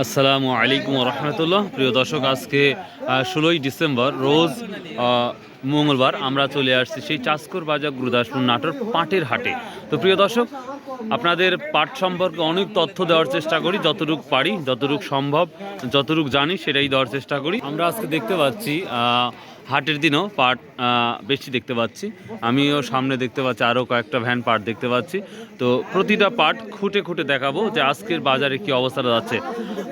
আসসালামু আলাইকুম রহমতুল্লাহ। প্রিয় দর্শক, আজকে 16ই ডিসেম্বর রোজ মঙ্গলবার আমরা চলে আসছি সেই চাষকর বাজার গুরুদাসপুর নাটোর পাটের হাটে। তো প্রিয় দর্শক, আপনাদের পাট সম্পর্কে অনেক তথ্য দেওয়ার চেষ্টা করি, যতটুকু পারি, যতটুকু সম্ভব, যতটুকু জানি সেটাই দেওয়ার চেষ্টা করি। আমরা আজকে দেখতে পাচ্ছি হাটের দিনও পাট বেশি দেখতে পাচ্ছি। আমিও সামনে দেখতে পাচ্ছি আরও কয়েকটা ভ্যান পাট দেখতে পাচ্ছি। তো প্রতিটা পাট খুঁটে খুঁটে দেখাবো যে আজকের বাজারে কি অবস্থাটা যাচ্ছে।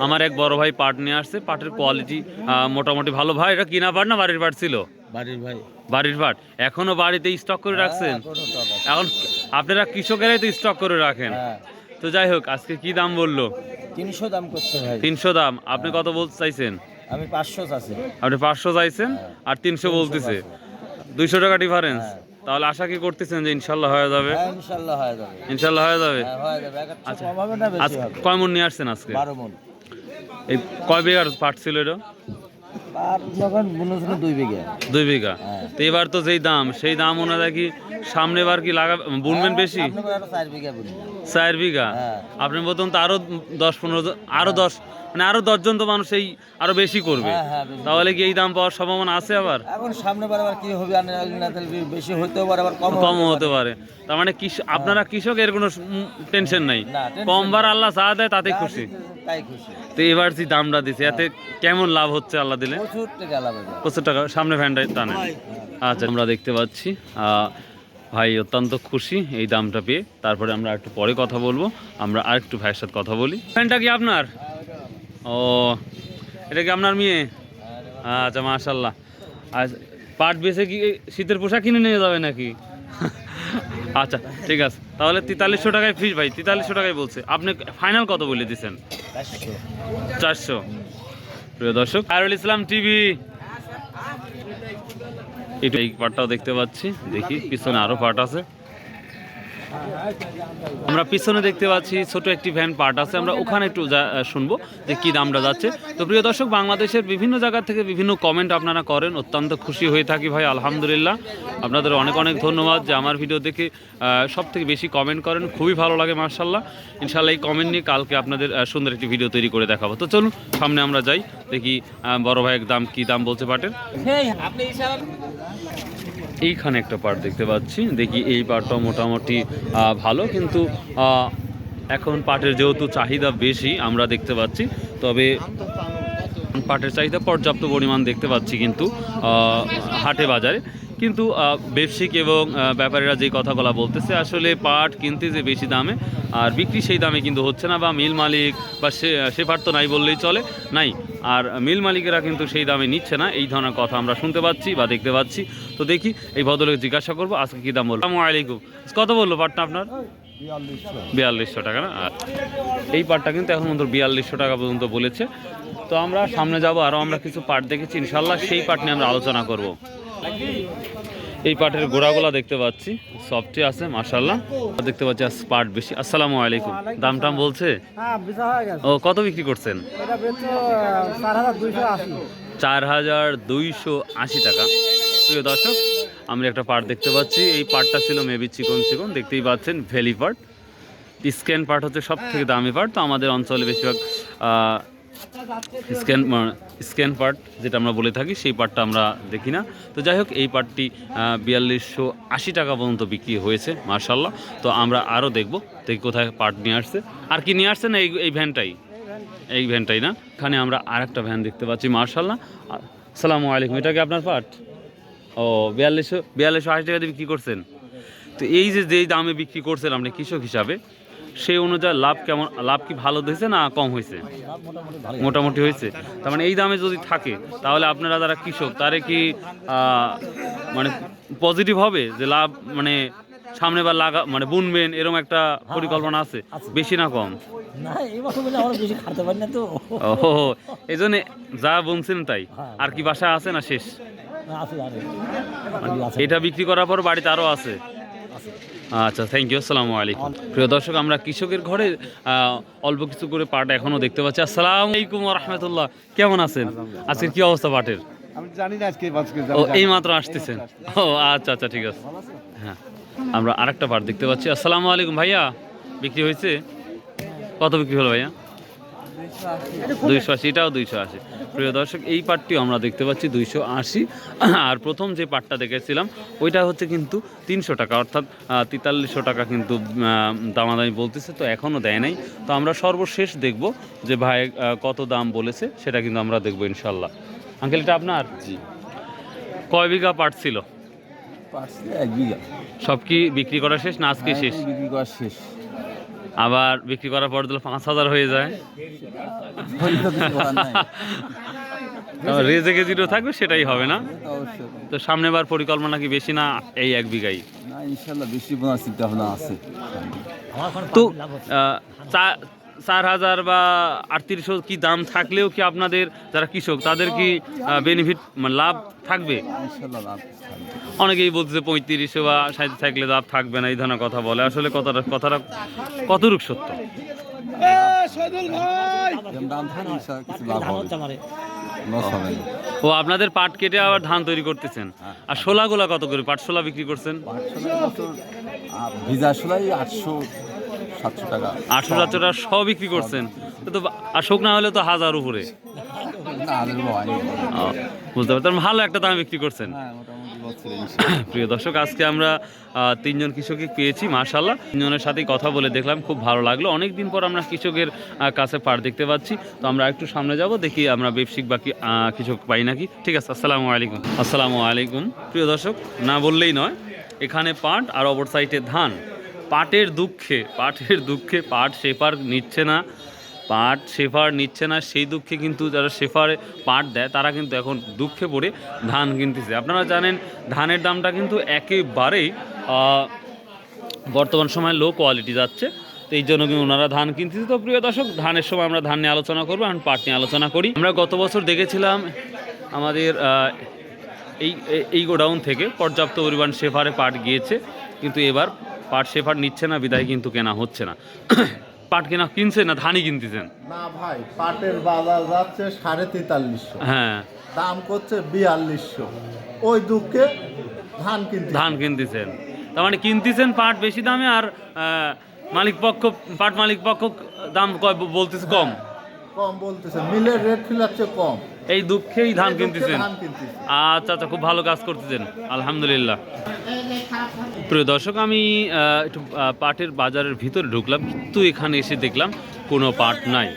আমার এক বড় ভাই পাট নিয়ে আসছে, পাটের কোয়ালিটি মোটামুটি ভালো। ভাই, এটা কিনা পাট না বাড়ির পাট ছিল? বাড়ির ভাই। বাড়ির পাট এখনো বাড়িতে স্টক করে রাখছেন? এখন আপনারা কৃষকেরাই তো স্টক করে রাখেন। তো যাই হোক, আজকে কি দাম বললো? 300 দাম করছে ভাই। 300 দাম। আপনি কত বলতে চাইছেন? আমি 500 চাইছি। আপনি 500 চাইছেন আর 300 বলতেছে, 200 টাকা ডিফারেন্স। তাহলে আশা কি করতেছেন যে ইনশাল্লাহ হয়ে যাবে? হ্যাঁ, ইনশাআল্লাহ হয়ে যাবে। ইনশাল্লাহ হয়ে যাবে। হ্যাঁ, হয়ে যাবে। আচ্ছা, কম হবে না বেশি আজকে হবে? কয় মণ নিয়ে আসছেন আজকে? 12 মণ। এই কয় বিঘার পাট ছিল এটা? পাট যখন বুনছিল 2 বিঘা। 2 বিঘা। হ্যাঁ। তো এবার তো যেই দাম, সেই দাম অনুযায়ী কি সামনে বার কি বুনবেন বেশি? আপনি আরো 4 বিঘা বুনবেন। 4 বিঘা। হ্যাঁ। আপনি বলতেন তো আরো 10-15 আরো 10, মানে আরো 10 জন তো মানুষ এই আরো বেশি করবে। হ্যাঁ, হ্যাঁ, বেশি। তাহলে কি এই দাম পাওয়ার সম্ভাবনা আছে? আবার এখন সামনে বার আবার কি হবে না তাহলে বেশি হইতেও পারে, আবার কমও হতে পারে। তার মানে আপনারা কৃষক, এর কোনো টেনশন নাই। না, টেনশন কমবার আল্লাহ যা দেয় তাতে খুশি। তাই খুশি। তো এবার যে দামটা দিছে, এতে কেমন লাভ হচ্ছে আল্লাহ দিলে? প্রচুর টাকা লাভ হবে। 25 টাকা। সামনে ফ্যানটা টানে। আচ্ছা, আমরা দেখতে পাচ্ছি ভাই অত্যন্ত খুশি এই দামটা পেয়ে। তারপরে আমরা একটু পরে কথা বলবো। আমরা আর একটু ভাইয়ের সাথে কথা বলি। ফ্যানটা কি আপনার? ও, এটা কি আপনার মেয়ে? আচ্ছা, মাশাল্লাহ। আর পাট বেচে কি শীতের পোশাক কিনে নিয়ে যাবে নাকি? আচ্ছা, ঠিক আছে। তাহলে 4300 টাকায় ফিস ভাই, 4300 টাকায় বলছে। আপনি ফাইনাল কত বলে দিচ্ছেন? 400। প্রিয় দর্শক, খায়রুল ইসলাম টিভি, এই পাটটাও দেখতে পাচ্ছি। দেখি পিছনে আরো পাট আছে। আমরা পিছনে দেখতে পাচ্ছি ছোট একটি ভ্যান পার্ট আছে, আমরা ওখানে একটু শুনবো যে কি দামটা যাচ্ছে। তো প্রিয় দর্শক, বাংলাদেশের বিভিন্ন জায়গা থেকে বিভিন্ন কমেন্ট আপনারা করেন, অত্যন্ত খুশি হয়ে থাকি ভাই, আলহামদুলিল্লাহ। আপনাদের অনেক অনেক ধন্যবাদ যে আমার ভিডিও দেখে সব থেকে বেশি কমেন্ট করেন, খুবই ভালো লাগে মাশাআল্লাহ। ইনশাআল্লাহ এই কমেন্ট নিয়ে কালকে আপনাদের সুন্দর একটি ভিডিও তৈরি করে দেখাবো। তো চলুন সামনে আমরা যাই, দেখি বড় ভাইয়ের দাম কি দাম বলছে পাটের। এইখানে একটা পাট দেখতে পাচ্ছি, দেখি এই পাটটাও মোটামুটি ভালো, কিন্তু এখন পাটের যেহেতু চাহিদা বেশি আমরা দেখতে পাচ্ছি, তবে পাটের চাহিদা পর্যাপ্ত পরিমাণ দেখতে পাচ্ছি কিন্তু হাটে বাজারে। কিন্তু ব্যবসায়িক এবং ব্যাপারীরা যে কথাগুলো বলতেছে, আসলে পাট কিনতে যে বেশি দামে আর বিক্রি সেই দামে কিন্তু হচ্ছে না, বা মিল মালিক বা সে পাট তো নাই বললেই চলে, নাই। আর মিল মালিকেরা কিন্তু সেই দামে নিচ্ছে না, এই ধরনের কথা আমরা শুনতে পাচ্ছি বা দেখতে পাচ্ছি। তো দেখি এই ভদ্রলোক জিজ্ঞাসা করবো আজকে কী দাম বলবো। আসসালামু আলাইকুম। কত বললো পাটটা আপনার? 4200 টাকা না? এই পাটটা কিন্তু এখন পর্যন্ত 4200 টাকা পর্যন্ত বলেছে। তো আমরা সামনে যাব, আরও আমরা কিছু পাট দেখেছি, ইনশাল্লাহ সেই পাট নিয়ে আমরা আলোচনা করব। এই পাটের গোড়াগুলা দেখতে পাচ্ছি সফটই আছে মাশাআল্লাহ, দেখতে পাচ্ছি পাট বেশি। আসসালামু আলাইকুম। দাম টাম বলছে? ও, কত বিক্রি করছেন? 4280 টাকা। প্রিয় দর্শক, আমরা একটা পাট দেখতে পাচ্ছি, এই পাটটা ছিল মেবি চিকন চিকন, দেখতেই পাচ্ছেন ভ্যালি পাট। স্ক্যান পাট হচ্ছে সব থেকে দামি পাট, তো আমাদের অঞ্চলে বেশিরভাগ স্ক্যান পার্ট যেটা আমরা বলে থাকি সেই পার্টটা আমরা দেখি না। তো যাই হোক, এই পার্টটি 4280 টাকা পর্যন্ত বিক্রি হয়েছে মাশাআল্লাহ। তো আমরা আরও দেখবো দেখি কোথায় পার্ট নিয়ে আসছে। আর কি নিয়ে আসছে না এই ভ্যানটাই? এই ভ্যানটাই না? এখানে আমরা আর একটা ভ্যান দেখতে পাচ্ছি মাশাআল্লাহ। আসসালামু আলাইকুম। এটা কি আপনার পার্ট? ও, 4280 টাকা দিয়ে বিক্রি করছেন। তো এই যে যেই দামে বিক্রি করছেন আপনি কৃষক হিসাবে, সেই অনুযায়ী লাভ কেমন? লাভ কি ভালো হয়েছে না কম হয়েছে? মোটামুটি হয়েছে। তার মানে এই দামে যদি থাকে তাহলে আপনারা যারা কৃষক তারা কি মানে পজিটিভ হবে যে লাভ, মানে সামনে বার মানে বুনবেন এরকম একটা পরিকল্পনা আছে? বেশি না কম? ও, এই জন্য যা বুনছেন তাই। আর কি বাসায় আছে না শেষ? এটা বিক্রি করার পর বাড়িতে আরও আছে? আচ্ছা, থ্যাংক ইউ। আসসালামু আলাইকুম। প্রিয় দর্শক, আমরা কৃষকের ঘরে অল্প কিছু করে পাট এখনও দেখতে পাচ্ছি। আসসালামু আলাইকুম ওয়া রাহমাতুল্লাহ। কেমন আছেন? আজকের কি অবস্থা পাটের? আমি জানি না আজকে ও, এই মাত্র আসতেছেন? ও আচ্ছা আচ্ছা, ঠিক আছে। হ্যাঁ, আমরা আরেকটা পাট দেখতে পাচ্ছি। আসসালামু আলাইকুম ভাইয়া, বিক্রি হয়েছে? কত বিক্রি হলো ভাইয়া? 280, এটাও 280। প্রিয় দর্শক, এই পাটটিও আমরা দেখতে পাচ্ছি 280। আর প্রথম যে পাটটা দেখেছিলাম ওইটা হচ্ছে কিন্তু 300 টাকা, অর্থাৎ 4300 টাকা কিন্তু দামাদামি বলতেছে, তো এখনও দেয় নাই। তো আমরা সর্বশেষ দেখব যে ভাই কত দাম বলেছে, সেটা কিন্তু আমরা দেখবো ইনশাল্লাহ। আঙ্কেল, এটা আপনার জি, কয় বিঘা পাট ছিল? পারছি 1 বিঘা। সব কি বিক্রি করা শেষ না আজকে শেষ? বিক্রি করা শেষ। আবার বিক্রি করার পর দিলে 5000 হয়ে যায়, হয়তো কিছু করার নাই। রেজে কেজিরও থাকবে, সেটাই হবে না। এটা অবশ্যই। তো সামনেবার পরিকল্পনা কি বেশি না এই 1 বিঘাই? না, ইনশাল্লাহ বেশি বোনার চিন্তা ভাবনা আছে। তো 4000 বা 3800 কি দাম থাকলেও কি আপনাদের যারা কৃষক তাদের কি বেনিফিট মানে লাভ থাকবে? ইনশাল্লাহ লাভ থাকবে। অনেকেই বলতেছে 3500 বা 60 থাকলে লাভ থাকবে না, এই ধরনের কথা বলে। আসলে কথাটা কতটুকু সত্য? যেমন দাম থাকে ইনশাল্লাহ কিছু লাভ হবে, লস হবে না। ও, আপনাদের পাট কেটে আবার ধান তৈরি করতেছেন। আর শোলাগুলা কত করে পাট শোলা বিক্রি করছেন? ভিজা শোলাই 800-700 টাকা। 800-700 টাকা সব বিক্রি করছেন? তো আর শুকনা হলে তো 1000 উপরে। না, আদের হয়নি। বুঝতে পারতাম, ভালো একটা দাম বিক্রি করছেন। হ্যাঁ, মোটামুটি বছরে ইনশাল্লাহ। প্রিয় দর্শক, আজকে আমরা 3জন কৃষকই পেয়েছি মাশাআল্লাহ। 3জনের সাথেই কথা বলে দেখলাম, খুব ভালো লাগলো। অনেক দিন পর আমরা কৃষকের কাছে পাট দেখতে পাচ্ছি। তো আমরা একটু সামনে যাব, দেখি আমরা ব্যবসায়িক বাকি কৃষক পাই নাকি। ঠিক আছে, আসসালামু আলাইকুম। আসসালামু আলাইকুম। প্রিয় দর্শক, না বললেই নয়, এখানে পাট আর অপর সাইডে ধান। পাটের দুঃখে পাট শেফার নিচ্ছে না, সেই দুঃখে কিন্তু যারা শেফারে পাট দেয় তারা কিন্তু এখন দুঃখে পড়ে ধান কিনতেছে। আপনারা জানেন ধানের দামটা কিন্তু একেবারেই বর্তমান সময়ে লো কোয়ালিটি যাচ্ছে, তো এই জন্য কিন্তু ওনারা ধান কিনতেছে। তো প্রিয় দর্শক, ধানের সময় আমরা ধান নিয়ে আলোচনা করবো, এখন পাট নিয়ে আলোচনা করি। আমরা গত বছর দেখেছিলাম আমাদের এই গোডাউন থেকে পর্যাপ্ত পরিমাণ শেফারে পাট গিয়েছে, কিন্তু এবার পাট শেফার নিচ্ছে না, বিদায় কিন্তু কেনা হচ্ছে না। পাট কেনা কিনছে না ধানই কিনতেছেন? না ভাই, পাটের বাজার যাচ্ছে 4350, হ্যাঁ, দাম করছে 4200। ওই দুঃখে ধান কিনতেছেন। তার মানে কিনতেছেন পাট বেশি দামে, আর পাট মালিক পক্ষ দাম বলতেছে কম বলতেছে, মিলের রেট ফিলাচ্ছে কম। এই দুঃখেই ধান এই দুঃখে কিনতেছেন। ধান কিনতেছে। আচ্ছা, খুব ভালো কাজ করতেছেন, আলহামদুলিল্লাহ। প্রিয় দর্শক, আমি একটু পাটের বাজারের ভিতরে ঢুকলাম, কিন্তু এখানে এসে দেখলাম কোনো পাট নাই।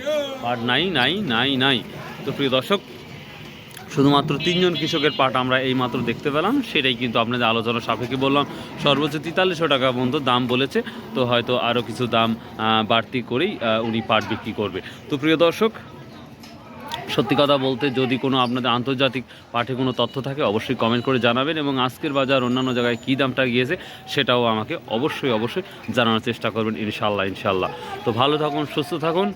তো প্রিয় দর্শক, শুধুমাত্র 3জন কৃষকের পাট আমরা এই মাত্র দেখতে পেলাম, সেটাই কিন্তু আপনাদের আলোচনা সাপেক্ষে বললাম। সর্বোচ্চ 4300 টাকা পর্যন্ত দাম বলেছে, তো হয়তো আরও কিছু দাম বাড়তি করেই উনি পাট বিক্রি করবে। তো প্রিয় দর্শক, সত্যি কথা বলতে, যদি কোনো আপনাদের আন্তর্জাতিক পাটে কোনো তথ্য থাকে অবশ্যই কমেন্ট করে জানাবেন, এবং আজকের বাজার অন্যান্য জায়গায় কী দামটা গিয়েছে সেটাও আমাকে অবশ্যই জানানোর চেষ্টা করবেন ইনশাল্লাহ। তো ভালো থাকুন, সুস্থ থাকুন,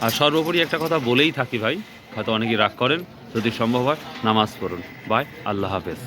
আর সর্বোপরি একটা কথা বলেই থাকি ভাই, হয়তো অনেকেই রাগ করেন, যদি সম্ভব হয় নামাজ পড়ুন। বাই, আল্লাহ হাফেজ।